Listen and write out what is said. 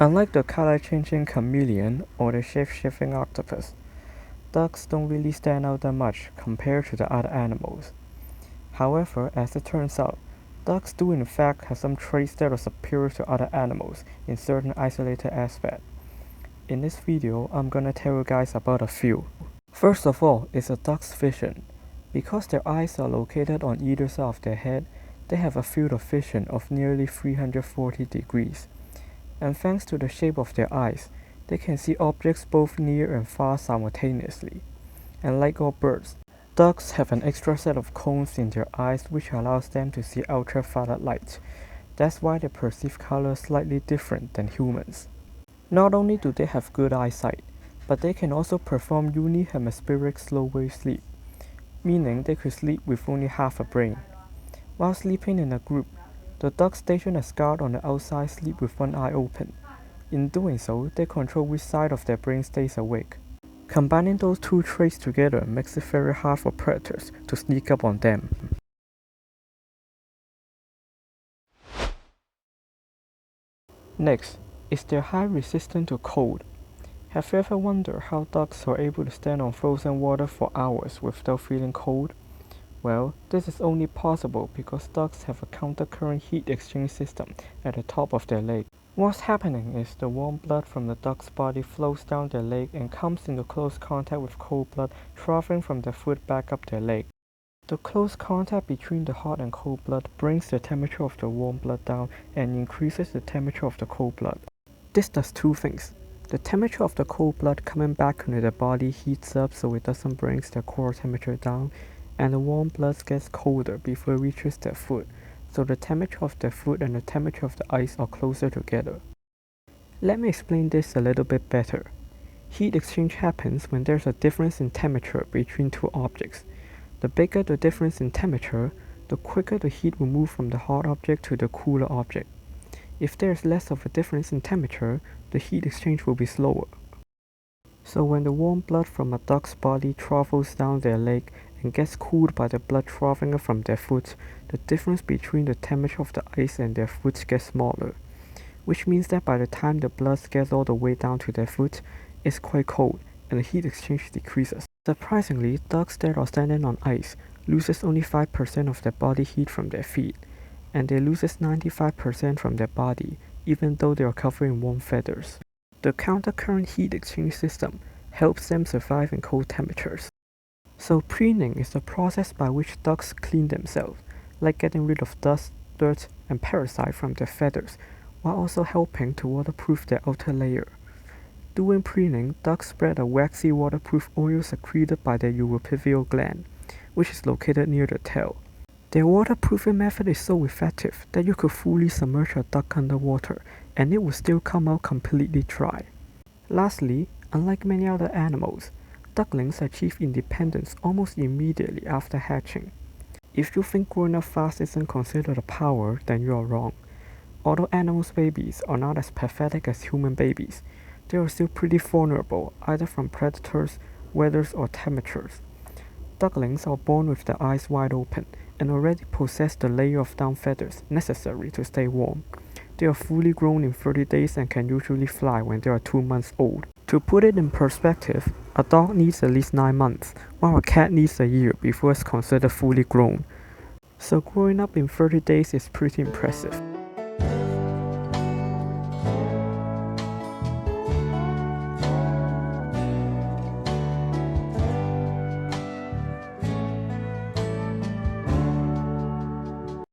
Unlike the color-changing chameleon or the shape-shifting octopus, ducks don't really stand out that much compared to the other animals. However, as it turns out, ducks do in fact have some traits that are superior to other animals in certain isolated aspects. In this video, I'm gonna tell you guys about a few. First of all is a duck's vision. Because their eyes are located on either side of their head, they have a field of vision of nearly 340 degrees. And thanks to the shape of their eyes, they can see objects both near and far simultaneously. And like all birds, ducks have an extra set of cones in their eyes which allows them to see ultraviolet light. That's why they perceive color slightly different than humans. Not only do they have good eyesight, but they can also perform unihemispheric slow-wave sleep, meaning they could sleep with only half a brain. While sleeping in a group, the ducks stationed as guard on the outside sleep with one eye open. In doing so, they control which side of their brain stays awake. Combining those two traits together makes it very hard for predators to sneak up on them. Next is their high resistance to cold. Have you ever wondered how ducks are able to stand on frozen water for hours without feeling cold? Well, this is only possible because ducks have a countercurrent heat exchange system at the top of their leg. What's happening is the warm blood from the duck's body flows down their leg and comes into close contact with cold blood traveling from their foot back up their leg. The close contact between the hot and cold blood brings the temperature of the warm blood down and increases the temperature of the cold blood. This does two things. The temperature of the cold blood coming back into the body heats up so it doesn't bring the core temperature down, and the warm blood gets colder before it reaches their foot, so the temperature of their foot and the temperature of the ice are closer together. Let me explain this a little bit better. Heat exchange happens when there's a difference in temperature between two objects. The bigger the difference in temperature, the quicker the heat will move from the hot object to the cooler object. If there's less of a difference in temperature, the heat exchange will be slower. So when the warm blood from a duck's body travels down their leg and gets cooled by the blood traveling from their foot, the difference between the temperature of the ice and their foot gets smaller, which means that by the time the blood gets all the way down to their foot, it's quite cold and the heat exchange decreases. Surprisingly, ducks that are standing on ice loses only 5% of their body heat from their feet, and they loses 95% from their body even though they are covered in warm feathers. The countercurrent heat exchange system helps them survive in cold temperatures. So preening is the process by which ducks clean themselves, like getting rid of dust, dirt, and parasites from their feathers, while also helping to waterproof their outer layer. During preening, ducks spread a waxy waterproof oil secreted by their uropivial gland, which is located near the tail. Their waterproofing method is so effective that you could fully submerge a duck underwater and it will still come out completely dry. Lastly, unlike many other animals, ducklings achieve independence almost immediately after hatching. If you think growing up fast isn't considered a power, then you are wrong. Although animals' babies are not as pathetic as human babies, they are still pretty vulnerable either from predators, weather, or temperatures. Ducklings are born with their eyes wide open and already possess the layer of down feathers necessary to stay warm. They are fully grown in 30 days and can usually fly when they are 2 months old. To put it in perspective, a dog needs at least 9 months, while a cat needs a year before it's considered fully grown. So growing up in 30 days is pretty impressive.